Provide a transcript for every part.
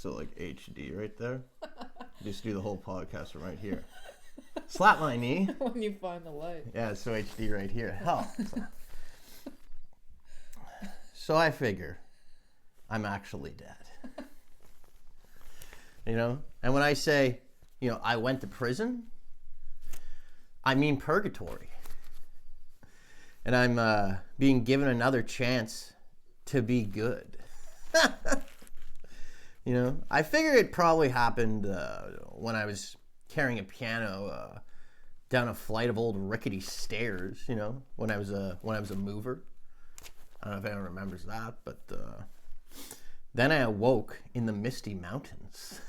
so like HD right there. Just do the whole podcast from right here. Slap my knee. When you find the light. Yeah, it's so HD right here. Hell. So I figure I'm actually dead. You know? And when I say, you know, I went to prison, I mean purgatory. And I'm being given another chance to be good. You know? I figure it probably happened when I was carrying a piano down a flight of old rickety stairs, you know, when I was a mover. I don't know if anyone remembers that, but then I awoke in the misty mountains.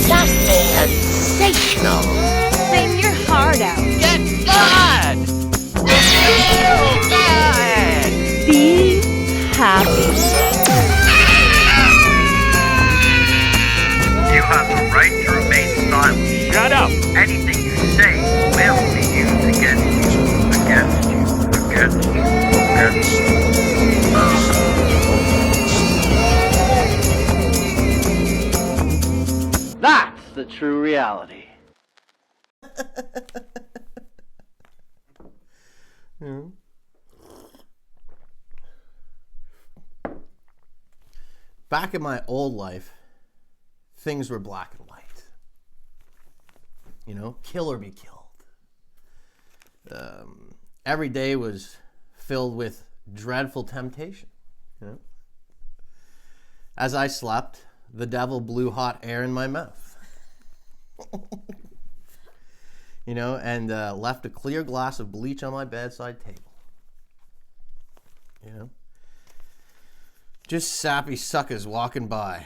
That sensational. Sing your heart out. Get mad! Be happy. You have the right to remain silent. Shut up! Anything you say will be used against you. Against you. Against you. Against you. That's the true reality. Yeah. Back in my old life, things were black and white. You know, kill or be killed. Every day was filled with dreadful temptation. You know? As I slept, the devil blew hot air in my mouth. You know, and left a clear glass of bleach on my bedside table. You know? Just sappy suckers walking by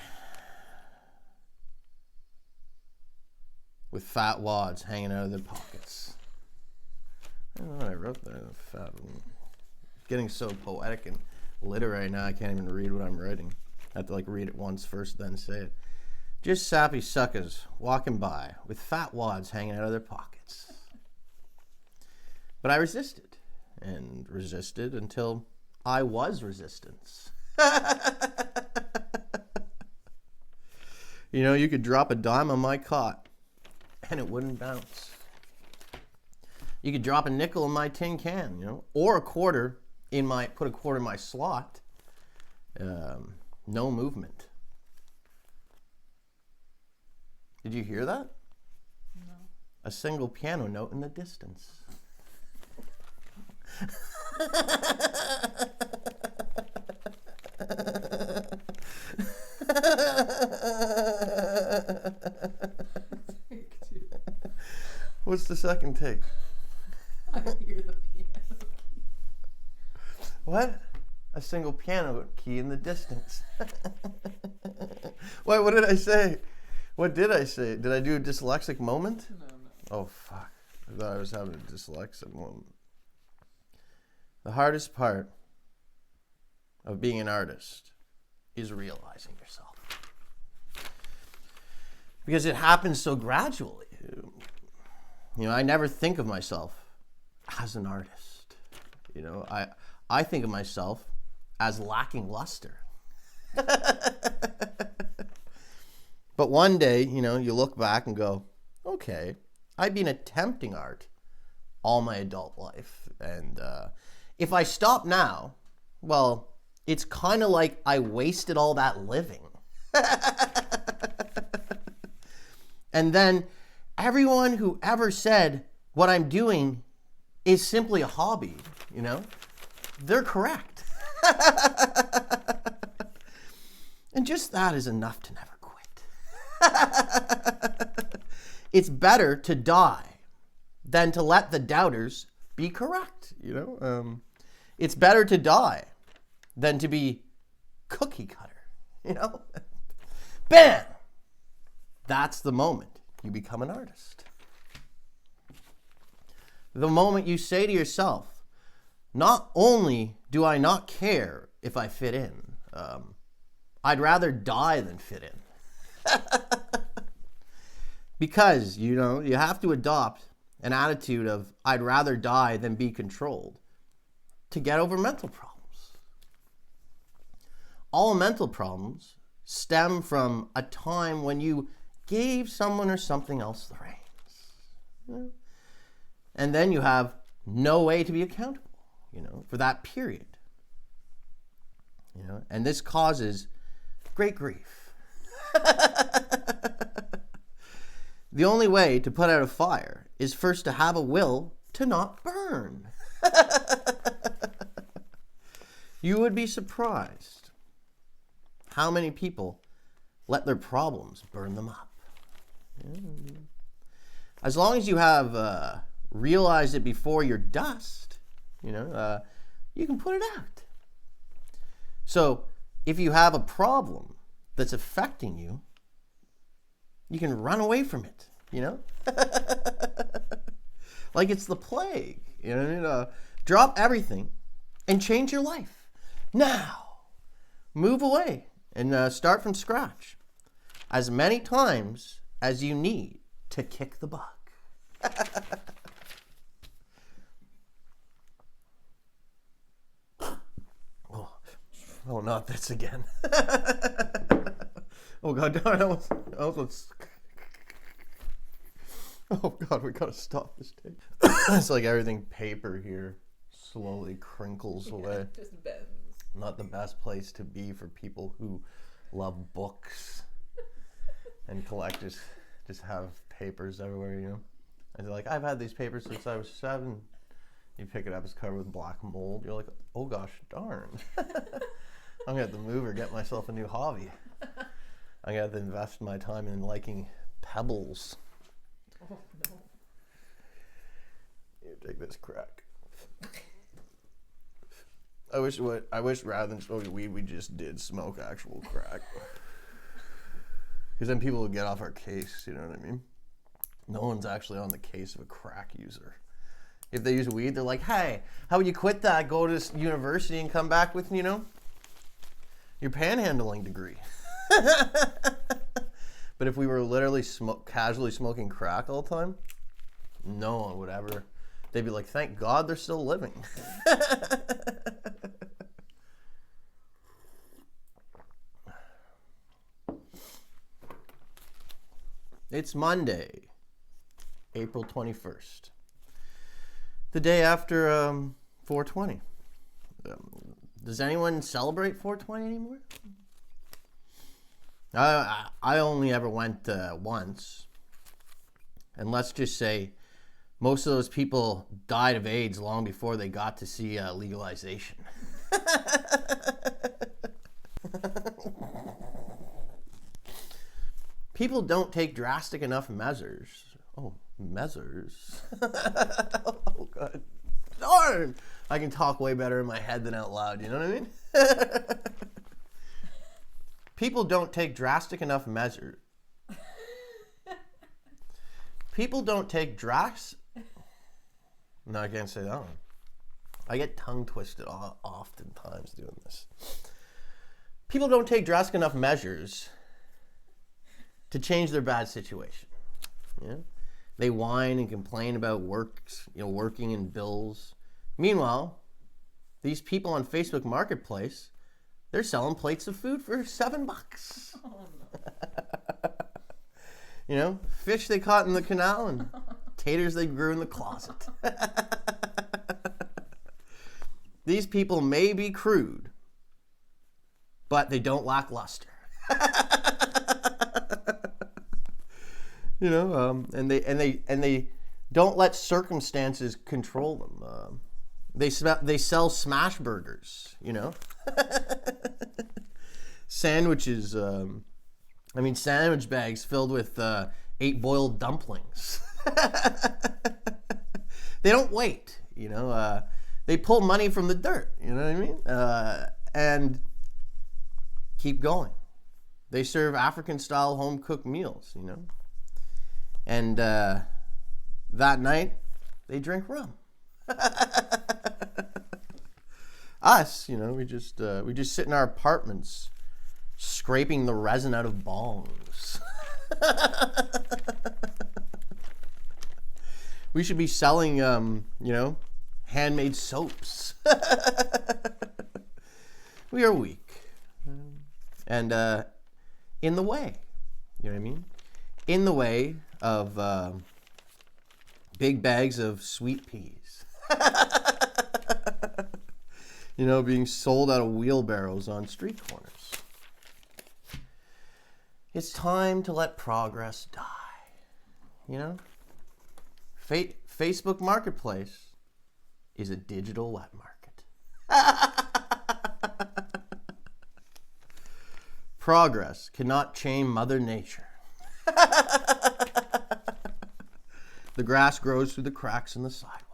with fat wads hanging out of their pockets. I don't know what I wrote there. Fat. Getting so poetic and literary now I can't even read what I'm writing. I have to like read it once first, then say it. Just sappy suckers walking by with fat wads hanging out of their pockets. But I resisted and resisted until I was resistance. You know, you could drop a dime on my cot and it wouldn't bounce. You could drop a nickel in my tin can, you know, or a quarter in my, put a quarter in my slot. No movement. Did you hear that? No. A single piano note in the distance. What's the second take? I hear the piano key. What? A single piano key in the distance. Wait, what did I say? What did I say? Did I do a dyslexic moment? No. Oh, fuck. I thought I was having a dyslexic moment. The hardest part of being an artist is realizing yourself. Because it happens so gradually. You know, I never think of myself as an artist. You know, I think of myself as lacking luster. But one day, you know, you look back and go, okay, I've been attempting art all my adult life. And if I stop now, well, it's kind of like I wasted all that living. And then everyone who ever said what I'm doing is simply a hobby, you know, they're correct. And just that is enough to never quit. It's better to die than to let the doubters be correct, you know. It's better to die than to be cookie cutter, you know. Bam! That's the moment you become an artist. The moment you say to yourself, not only do I not care if I fit in. I'd rather die than fit in. Because, you know, you have to adopt an attitude of I'd rather die than be controlled to get over mental problems. All mental problems stem from a time when you gave someone or something else the reins. You know? And then you have no way to be accountable, you know, for that period. You know, and this causes great grief. The only way to put out a fire is first to have a will to not burn. You would be surprised how many people let their problems burn them up. As long as you have realized it before you're dust, you know, you can put it out. So if you have a problem that's affecting you, you can run away from it, you know? Like it's the plague, you know what I mean? Drop everything and change your life. Now, move away and start from scratch as many times as you need to kick the buck. Oh, not this again. Oh God, oh God, we gotta stop this tape. It's like everything paper here slowly crinkles away. Just bends. Not the best place to be for people who love books and collectors. Just have papers everywhere, you know. And they're like, I've had these papers since I was 7. You pick it up, it's covered with black mold. You're like, oh gosh, darn. I'm gonna have to move or get myself a new hobby. I'm gonna have to invest my time in liking pebbles. Oh no. You take this crack. I wish rather than smoking weed, we just did smoke actual crack. Because then people would get off our case, you know what I mean? No one's actually on the case of a crack user. If they use weed, they're like, hey, how would you quit that, go to university and come back with, you know, your panhandling degree? But if we were literally casually smoking crack all the time, no one would ever. They'd be like, thank God they're still living. It's Monday, April 21st. The day after 420. Does anyone celebrate 420 anymore? I only ever went once. And let's just say most of those people died of AIDS long before they got to see legalization. People don't take drastic enough measures. Oh, measures. Oh, God. Darn! I can talk way better in my head than out loud, you know what I mean? People don't take drastic enough measures. People don't take No, I can't say that one. I get tongue twisted oftentimes doing this. People don't take drastic enough measures to change their bad situation. Yeah? They whine and complain about working and bills. Meanwhile, these people on Facebook Marketplace, they're selling plates of food for $7. Oh, no. You know, fish they caught in the canal and taters they grew in the closet. These people may be crude, but they don't lack luster. You know, and they don't let circumstances control them. They sell smash burgers, you know, sandwiches. Sandwich bags filled with 8 boiled dumplings. They don't wait, you know. They pull money from the dirt, you know what I mean, and keep going. They serve African-style home-cooked meals, you know. And that night, they drink rum. Us, we just sit in our apartments, scraping the resin out of bongs. We should be selling, handmade soaps. We are weak. And in the way, you know what I mean? In the way of big bags of sweet peas. Being sold out of wheelbarrows on street corners. It's time to let progress die. Facebook Marketplace is a digital wet market. Progress cannot chain Mother Nature. The grass grows through the cracks in the sidewalk.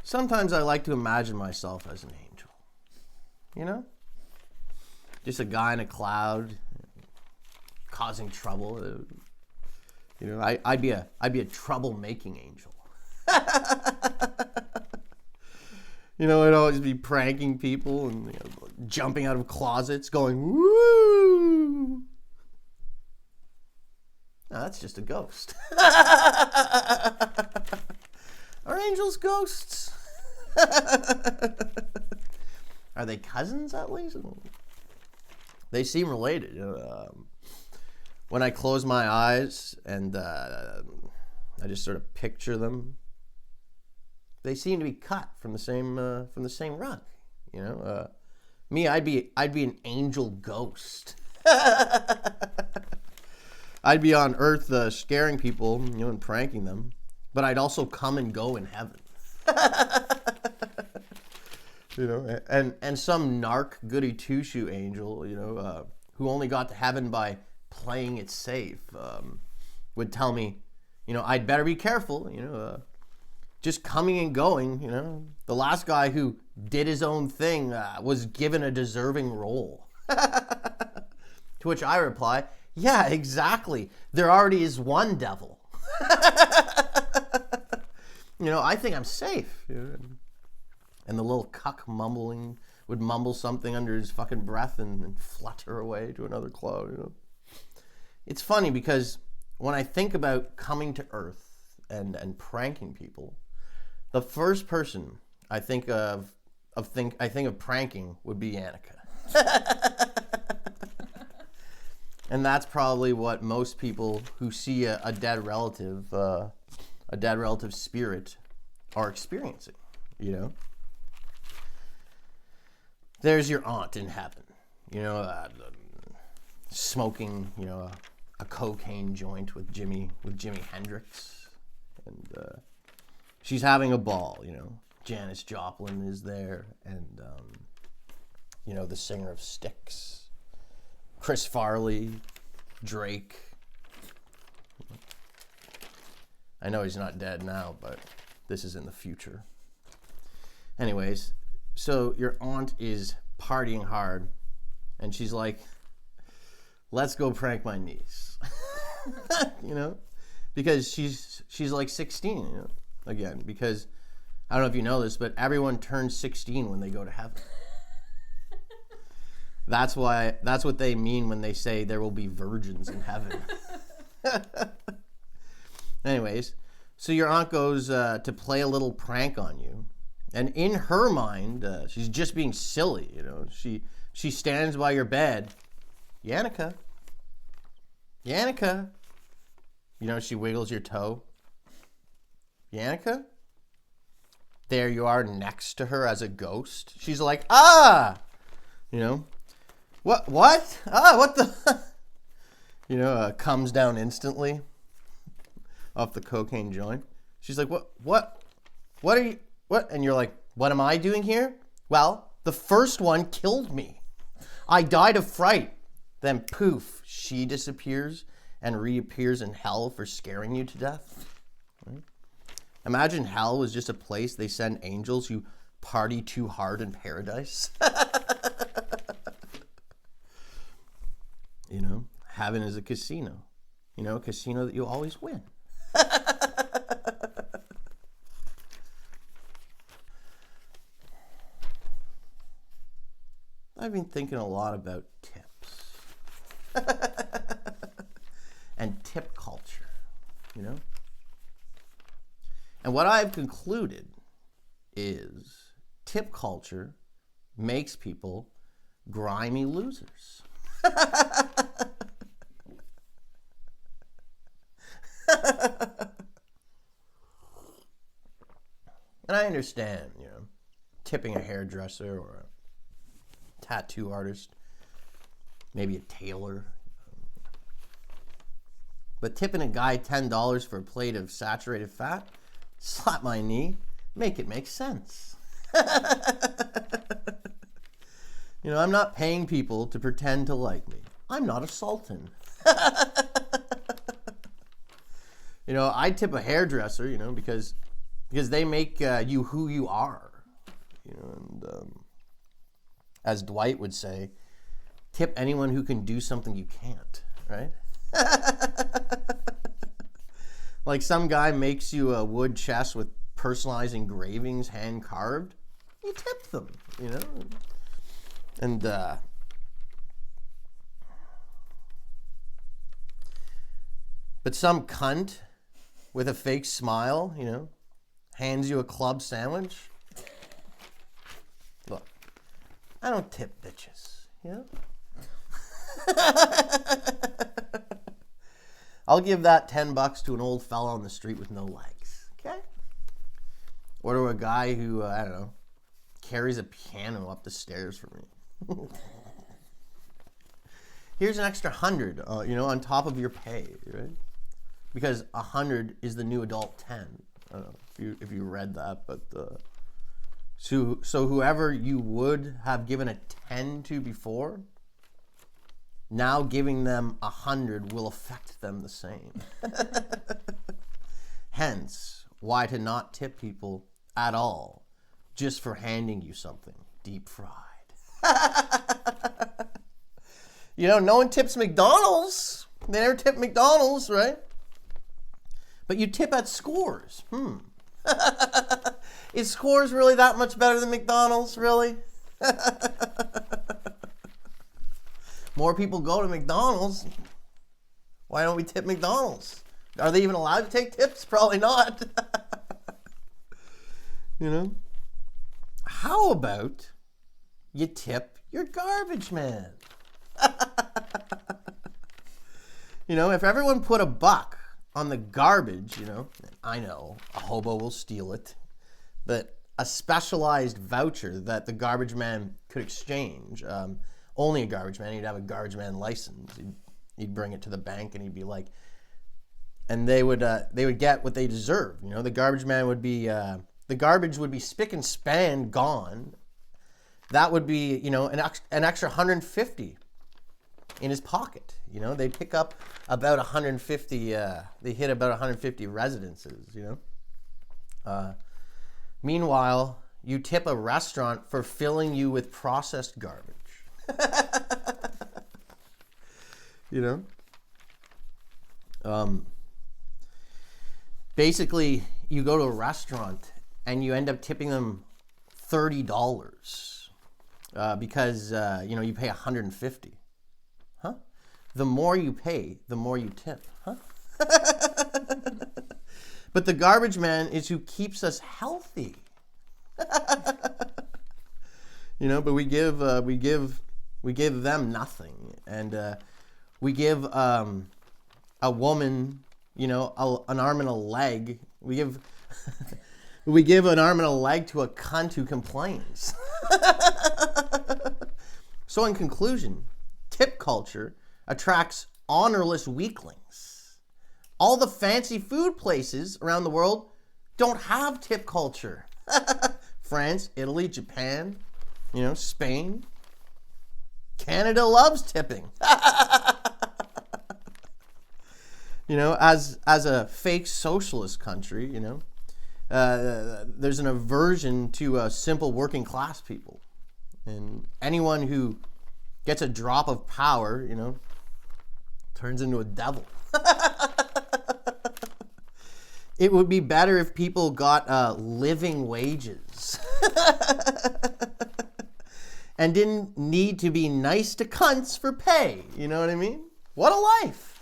Sometimes I like to imagine myself as an angel. Just a guy in a cloud causing trouble. I'd be a trouble-making angel. I'd always be pranking people and jumping out of closets, going woo. No, that's just a ghost. Are angels ghosts? Are they cousins at least? They seem related. When I close my eyes and I just sort of picture them, they seem to be cut from the same rug. Me, I'd be an angel ghost. I'd be on Earth scaring people, and pranking them, but I'd also come and go in heaven. And some narc goody two-shoe angel, who only got to heaven by playing it safe, would tell me, I'd better be careful, just coming and going, the last guy who did his own thing was given a deserving role. To which I reply, yeah, exactly. There already is one devil. I think I'm safe. And the little cuck would mumble something under his fucking breath and flutter away to another cloud. It's funny because when I think about coming to Earth and pranking people, the first person I think of pranking would be Annika. And that's probably what most people who see a dead relative spirit are experiencing, There's your aunt in heaven, smoking, a cocaine joint with Jimi Hendrix, and she's having a ball, Janis Joplin is there, and the singer of Styx, Chris Farley, Drake. I know he's not dead now, but this is in the future. Anyways, so your aunt is partying hard, and she's like, let's go prank my niece. Because she's like 16, again, because I don't know if you know this, but everyone turns 16 when they go to heaven. That's what they mean when they say there will be virgins in heaven. Anyways, so your aunt goes to play a little prank on you, and in her mind, she's just being silly. She stands by your bed, Yannicka. She wiggles your toe. Yannicka. There you are next to her as a ghost. She's like, What? Ah, what the? Comes down instantly off the cocaine joint. She's like, what are you, what? And you're like, what am I doing here? Well, the first one killed me. I died of fright. Then poof, she disappears and reappears in hell for scaring you to death. Right? Imagine hell was just a place they send angels who party too hard in paradise. Heaven is a casino. A casino that you always win. I've been thinking a lot about tips and tip culture, you know? And what I've concluded is tip culture makes people grimy losers. And I understand, you know, tipping a hairdresser or a tattoo artist, maybe a tailor. But tipping a guy $10 for a plate of saturated fat, slap my knee, make it make sense. You know, I'm not paying people to pretend to like me. I'm not a sultan. You know, I tip a hairdresser, you know, because they make you who you are. You know, and as Dwight would say, tip anyone who can do something you can't, right? Like some guy makes you a wood chest with personalized engravings, hand carved, you tip them, you know? And but some cunt with a fake smile, you know, hands you a club sandwich. Look, I don't tip bitches, you know? I'll give that $10 to an old fella on the street with no legs, okay? Or to a guy who, I don't know, carries a piano up the stairs for me. Here's an extra 100, you know, on top of your pay, right? Because 100 is the new adult 10. I don't know if you read that, but so whoever you would have given a 10 to before, now giving them 100 will affect them the same. Hence, why to not tip people at all just for handing you something deep fried. You know, no one tips McDonald's. They never tip McDonald's, right? But you tip at Scores. Is Scores really that much better than McDonald's, really? More people go to McDonald's. Why don't we tip McDonald's? Are they even allowed to take tips? Probably not. You know? How about you tip your garbage man? You know, if everyone put $1 on the garbage, you know, I know a hobo will steal it, but a specialized voucher that the garbage man could exchange, only a garbage man, he'd have a garbage man license. He'd bring it to the bank and he'd be like, and they would get what they deserve. You know, the garbage man would be, the garbage would be spick and span gone. That would be, you know, an extra 150 in his pocket. You know, they pick up about 150, they hit about 150 residences, you know. Meanwhile, you tip a restaurant for filling you with processed garbage. You know? Basically, you go to a restaurant and you end up tipping them $30 because, you know, you pay 150. Huh? The more you pay, the more you tip. Huh? But the garbage man is who keeps us healthy. You know, but we give them nothing, and we give a woman, you know, an arm and a leg. We give an arm and a leg to a cunt who complains. So in conclusion, tip culture attracts honorless weaklings. All the fancy food places around the world don't have tip culture. France, Italy, Japan, you know, Spain. Canada loves tipping. You know, as a fake socialist country, you know, there's an aversion to simple working class people. And anyone who gets a drop of power, you know, turns into a devil. It would be better if people got living wages. and didn't need to be nice to cunts for pay. You know what I mean? What a life.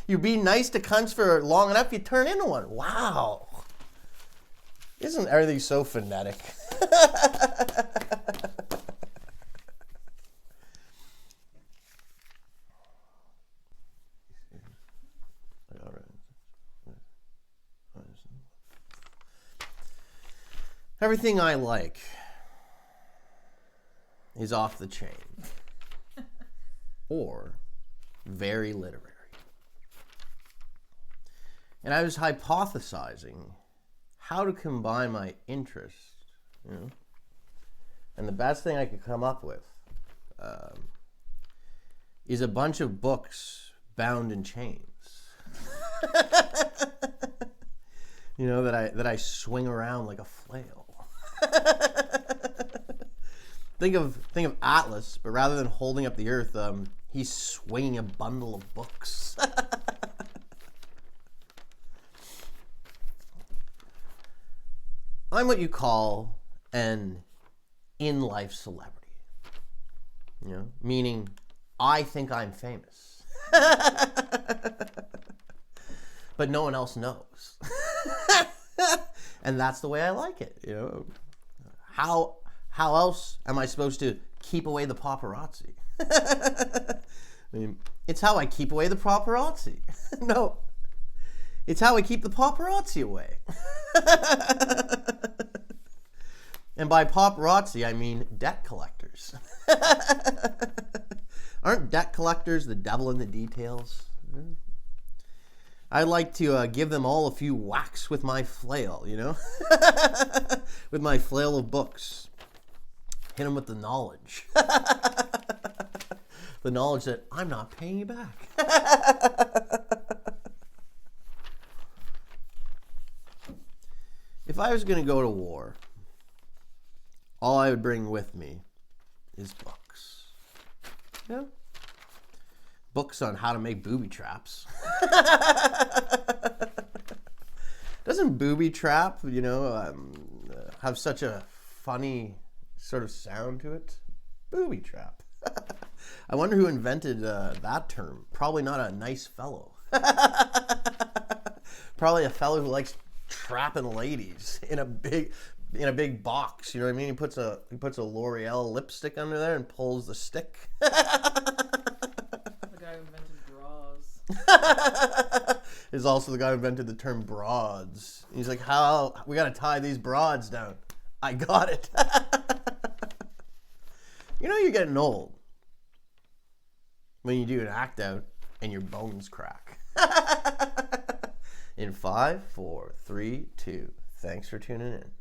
You be nice to cunts for long enough, you turn into one. Wow. Isn't everything so phonetic? Everything I like is off the chain or very literary. And I was hypothesizing how to combine my interests, you know, and the best thing I could come up with is a bunch of books bound in chains. You know, that I swing around like a flail. Think of Atlas, but rather than holding up the earth, he's swinging a bundle of books. I'm what you call an in-life celebrity. You know, meaning I think I'm famous. But no one else knows. And that's the way I like it, you know. How else am I supposed to keep away the paparazzi? I mean, it's how I keep away the paparazzi. No. It's how I keep the paparazzi away. And by paparazzi, I mean debt collectors. Aren't debt collectors the devil in the details? I like to give them all a few whacks with my flail, you know? With my flail of books. Hit them with the knowledge. The knowledge that I'm not paying you back. If I was going to go to war, all I would bring with me is books. Yeah. Books on how to make booby traps. Doesn't booby trap, you know, have such a funny sort of sound to it? Booby trap. I wonder who invented that term. Probably not a nice fellow. Probably a fellow who likes trapping ladies in a big box. You know what I mean? He puts a L'Oreal lipstick under there and pulls the stick. Is also the guy who invented the term broads. He's like, how we gotta tie these broads down. I got it. You know you're getting old when you do an act out and your bones crack. In 5, 4, 3, 2. Thanks for tuning in.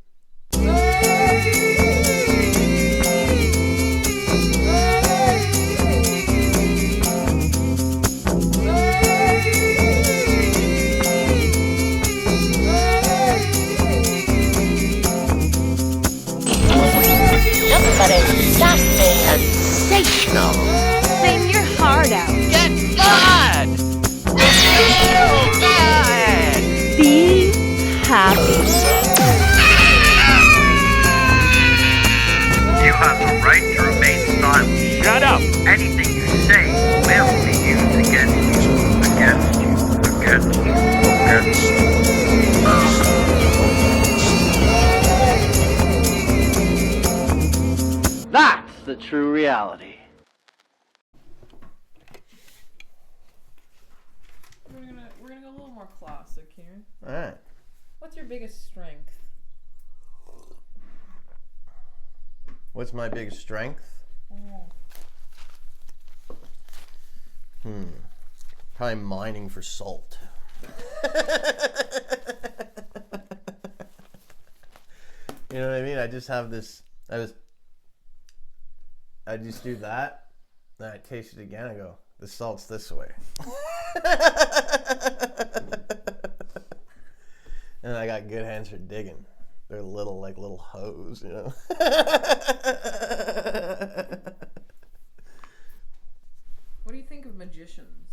Somebody stop me. Sensational. Sing your heart out. Get mad. Mad. Be happy. You have the right to remain silent. Shut up. Anything you say will be used against you. Against you. Against you. Against you. That's the true reality. We're gonna go a little more classic here. All right. What's your biggest strength? What's my biggest strength? Probably mining for salt. You know what I mean? I just have this. I just do that, then I taste it again. I go, the salt's this way. And I got good hands for digging. They're little hoes, you know. What do you think of magicians?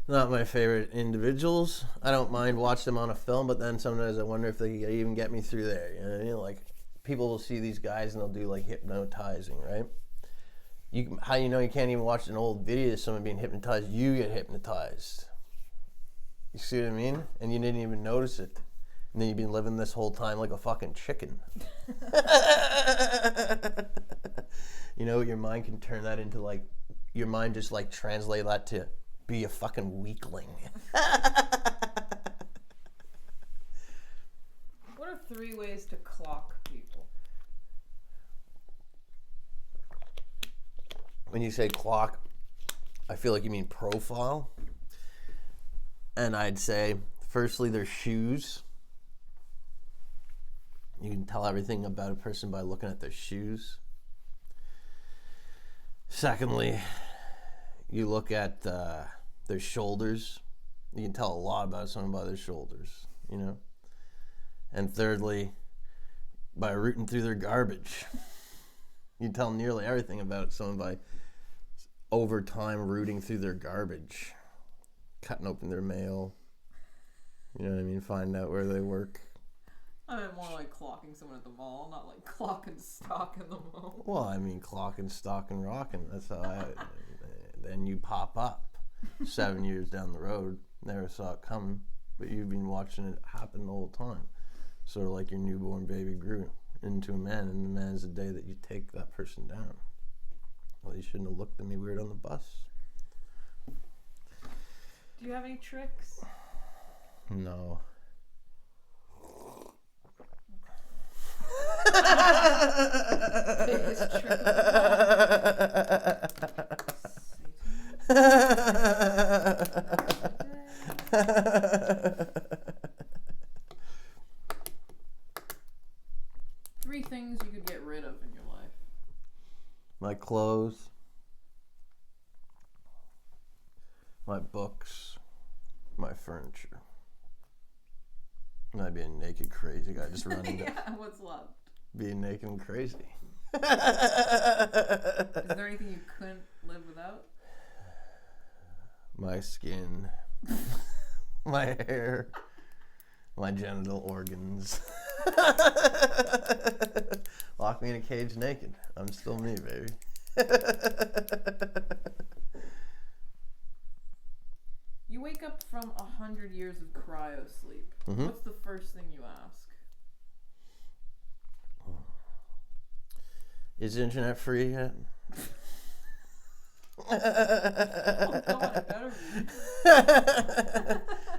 Not my favorite individuals. I don't mind watching them on a film, but then sometimes I wonder if they can even get me through there. You know what I mean? Like people will see these guys and they'll do like hypnotizing, right? How you know you can't even watch an old video of someone being hypnotized? You get hypnotized. You see what I mean? And you didn't even notice it. And then you've been living this whole time like a fucking chicken. You know, your mind can turn that into like, your mind just like translate that to be a fucking weakling. What are 3 ways to clock people? When you say clock, I feel like you mean profile. And I'd say, firstly, their shoes. You can tell everything about a person by looking at their shoes. Secondly, you look at their shoulders. You can tell a lot about someone by their shoulders, you know. And thirdly, by rooting through their garbage. You can tell nearly everything about someone by over time rooting through their garbage. Cutting open their mail. You know what I mean? Finding out where they work. I meant more like clocking someone at the mall, not like clocking stock in the mall. Well, I mean, clocking, stocking, rocking. That's how then you pop up 7 years down the road. Never saw it coming, but you've been watching it happen the whole time. Sort of like your newborn baby grew into a man, and the man's the day that you take that person down. Well, you shouldn't have looked at me weird on the bus. Do you have any tricks? No. Biggest trick Three things you could get rid of in your life. My clothes, my books, my furniture. I'd be a naked crazy guy just running down. Yeah, what's left? Being naked and crazy. Is there anything you couldn't live without? My skin, my hair, my genital organs. Lock me in a cage naked. I'm still me, baby. You wake up from 100 years of cryo sleep. Mhm. What's the first thing you ask? Is the internet free yet? Oh God, it better be.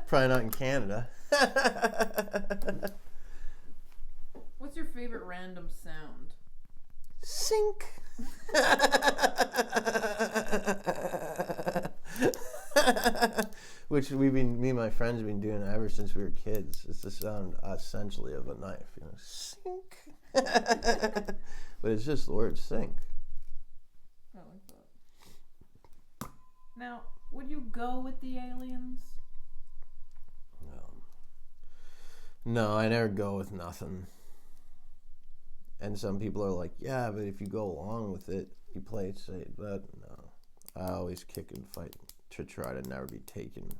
Probably not in Canada. What's your favorite random sound? Sink. Which me and my friends have been doing ever since we were kids. It's the sound essentially of a knife, you know, sink. But it's just the word sink. I like that. Now, would you go with the aliens? No, I never go with nothing. And some people are like, yeah, but if you go along with it, you play it safe. But no, I always kick and fight to try to never be taken.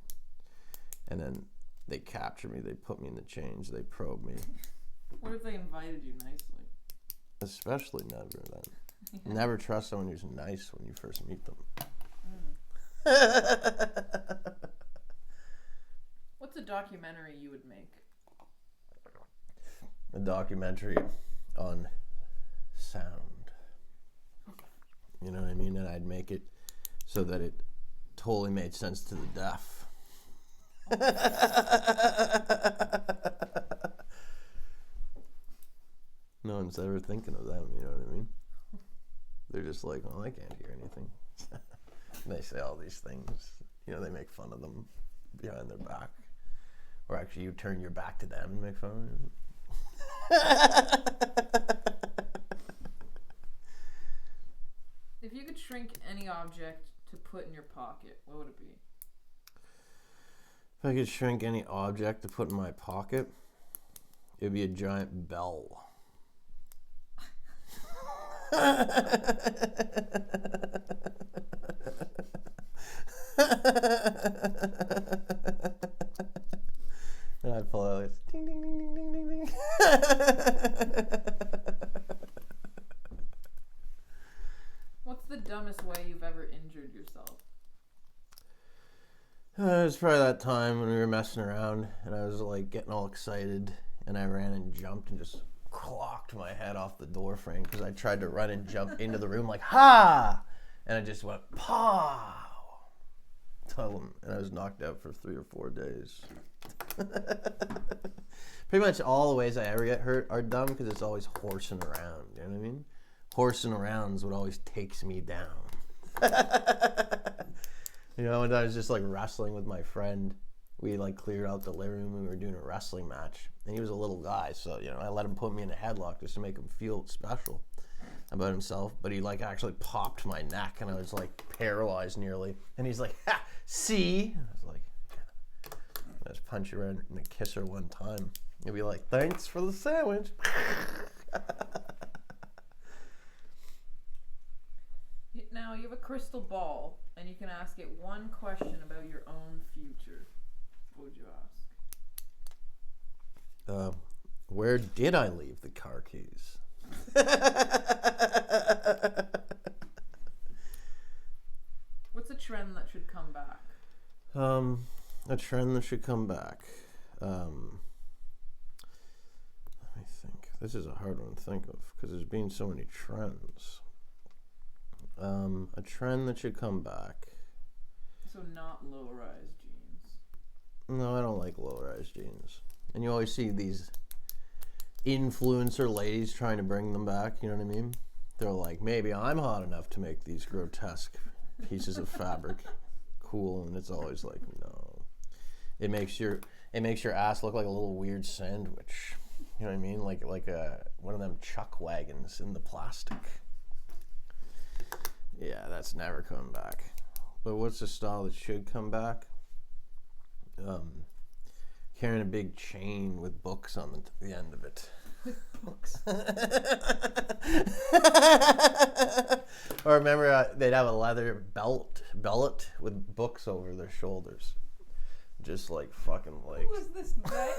And then they capture me, they put me in the chains, they probe me. What if they invited you nicely? Especially never then. Never trust someone who's nice when you first meet them. What's a documentary you would make? A documentary on sound. You know what I mean? And I'd make it so that it totally made sense to the deaf. No one's ever thinking of them, you know what I mean? They're just like, well, I can't hear anything. And they say all these things. You know, they make fun of them behind their back. Or actually, you turn your back to them and make fun of them. If you could shrink any object to put in your pocket, what would it be? If I could shrink any object to put in my pocket, it would be a giant bell. And I'd pull out this ding ding ding ding ding ding ding. the dumbest way you've ever injured yourself? It was probably that time when we were messing around and I was like getting all excited and I ran and jumped and just clocked my head off the door frame because I tried to run and jump into the room like, ha! And I just went, pow! And I was knocked out for 3 or 4 days. Pretty much all the ways I ever get hurt are dumb because it's always horsing around. You know what I mean? Horsing around is what always takes me down. You know, and I was just like wrestling with my friend. We like cleared out the living room and we were doing a wrestling match. And he was a little guy, so you know, I let him put me in a headlock just to make him feel special about himself. But he like actually popped my neck and I was like paralyzed nearly. And he's like, ha, see? And I was like, I just punch her and kiss her one time. He'd be like, thanks for the sandwich. Now you have a crystal ball, and you can ask it one question about your own future. What would you ask? Where did I leave the car keys? What's a trend that should come back? A trend that should come back. Let me think. This is a hard one to think of because there's been so many trends. A trend that should come back. So not low-rise jeans. No, I don't like low-rise jeans. And you always see these influencer ladies trying to bring them back, you know what I mean? They're like, maybe I'm hot enough to make these grotesque pieces of fabric cool, and it's always like, no. It makes your ass look like a little weird sandwich. You know what I mean? Like one of them chuck wagons in the plastic. Yeah, that's never coming back. But what's the style that should come back? Carrying a big chain with books on the end of it. Books. Or remember, they'd have a leather bellet with books over their shoulders. Just like fucking like. Who was this guy?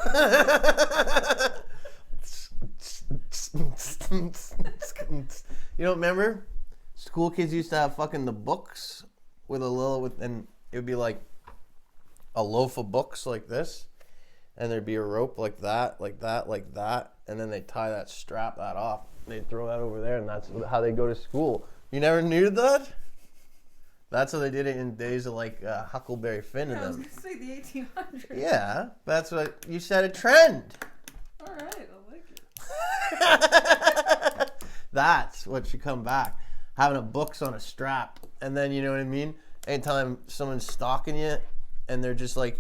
You don't remember? School kids used to have fucking the books with and it would be like a loaf of books like this, and there'd be a rope like that, and then they tie that off. They'd throw that over there, and that's how they go to school. You never knew that? That's how they did it in days of like Huckleberry Finn and I was them. gonna say the 1800s. Yeah, that's what you said. A trend. All right, I like it. That's what should come back. Having a books on a strap, and then you know what I mean. Anytime someone's stalking you, and they're just like,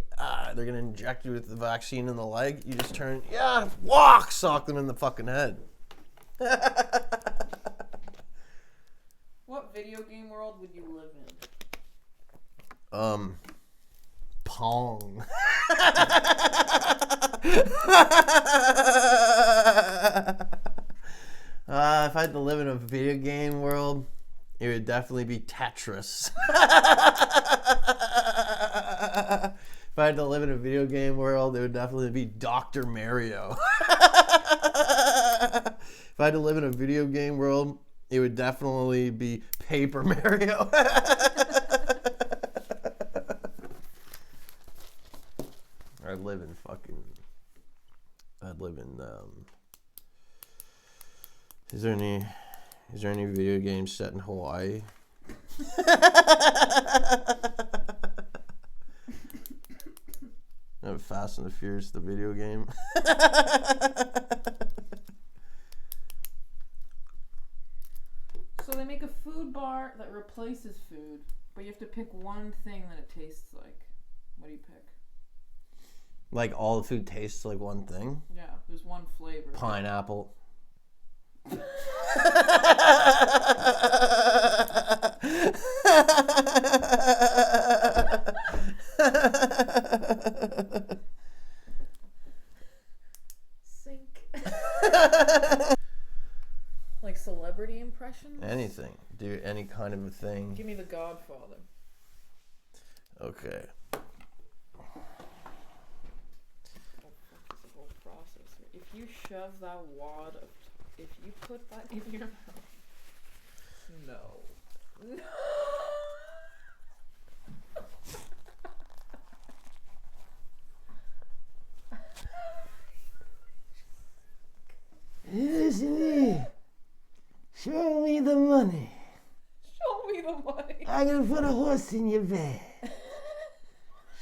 they're gonna inject you with the vaccine in the leg, you just turn, sock them in the fucking head. What video game world would you live in? Pong. If I had to live in a video game world, it would definitely be Tetris. If I had to live in a video game world, it would definitely be Dr. Mario. If I had to live in a video game world, it would definitely be Paper Mario. I'd live in Is there any video games set in Hawaii? Fast and the Furious, the video game. So they make a food bar that replaces food, but you have to pick one thing that it tastes like. What do you pick? Like all the food tastes like one thing? Yeah, there's one flavor. Pineapple. Sink. Like celebrity impressions? Anything. Do any kind of a thing. Give me The Godfather. Okay. If you shove that wad of, if you put that in your mouth, no. Listen, show me the money. Show me the money. I'm gonna put a horse in your bed.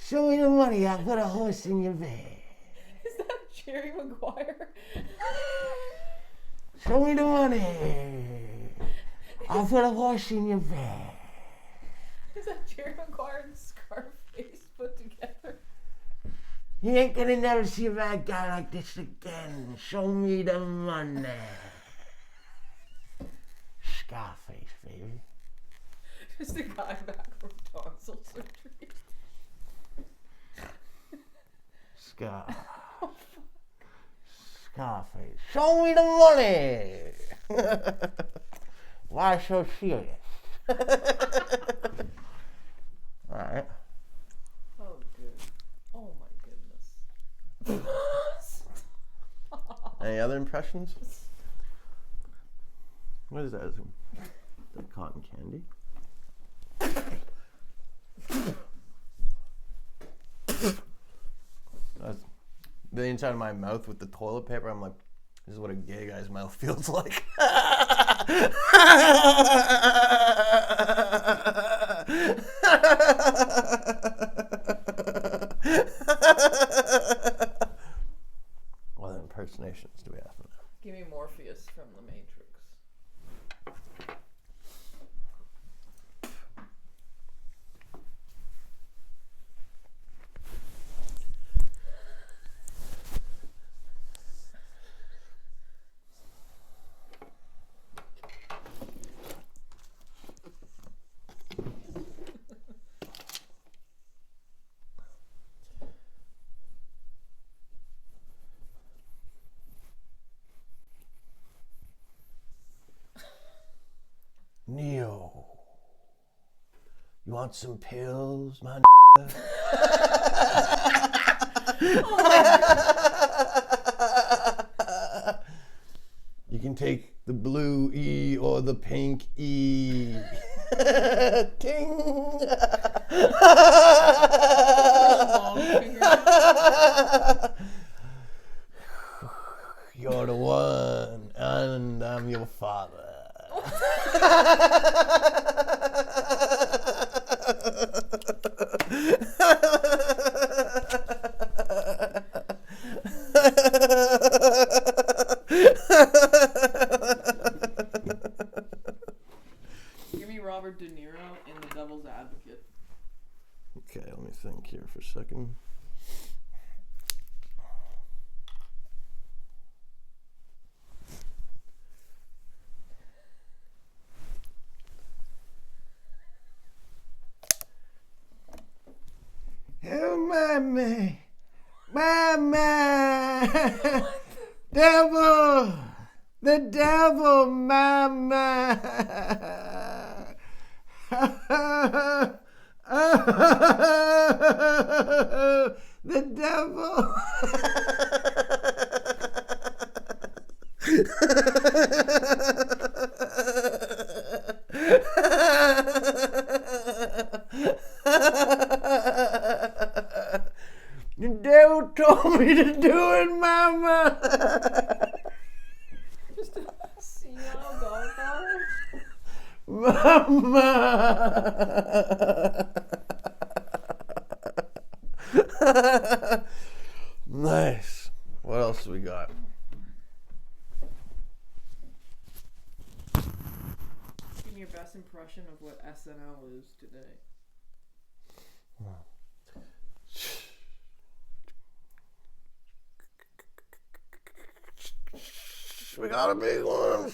Show me the money, I'll put a horse in your bed. Is that Jerry Maguire? Show me the money. I'll put a horse in your bed. Is that Jerry Maguire and Scarface put together? You ain't gonna never see a bad guy like this again. Show me the money. Scarface, baby. Just a guy back from tonsil surgery. Scarface. Show me the money. Why so serious? Alright. Oh, good. Oh, my goodness. Any other impressions? What is that? Is that cotton candy? That's the inside of my mouth with the toilet paper. I'm like, this is what a gay guy's mouth feels like. What impersonations do we have now? Give me Morpheus from The Matrix. Neo, you want some pills, my You can take the blue E or the pink E. Ting. You're the one, and I'm your father. Give me Robert De Niro in The Devil's Advocate. Okay, let me think here for a second. Oh, mama, devil, the devil, mama, the devil. The devil told me to do it, mama. Just a senile godfather. Mama. Nice. What else we got? Give me your best impression of what SNL is today. We got a big one.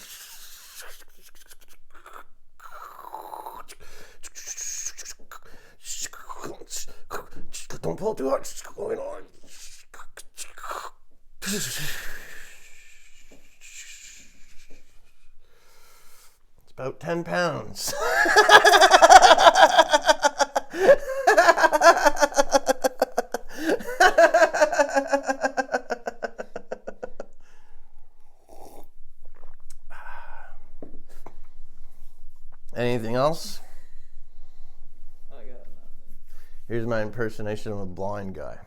Don't pull too hard. What's going on? It's about 10 pounds. Anything else? I got nothing. Here's my impersonation of a blind guy.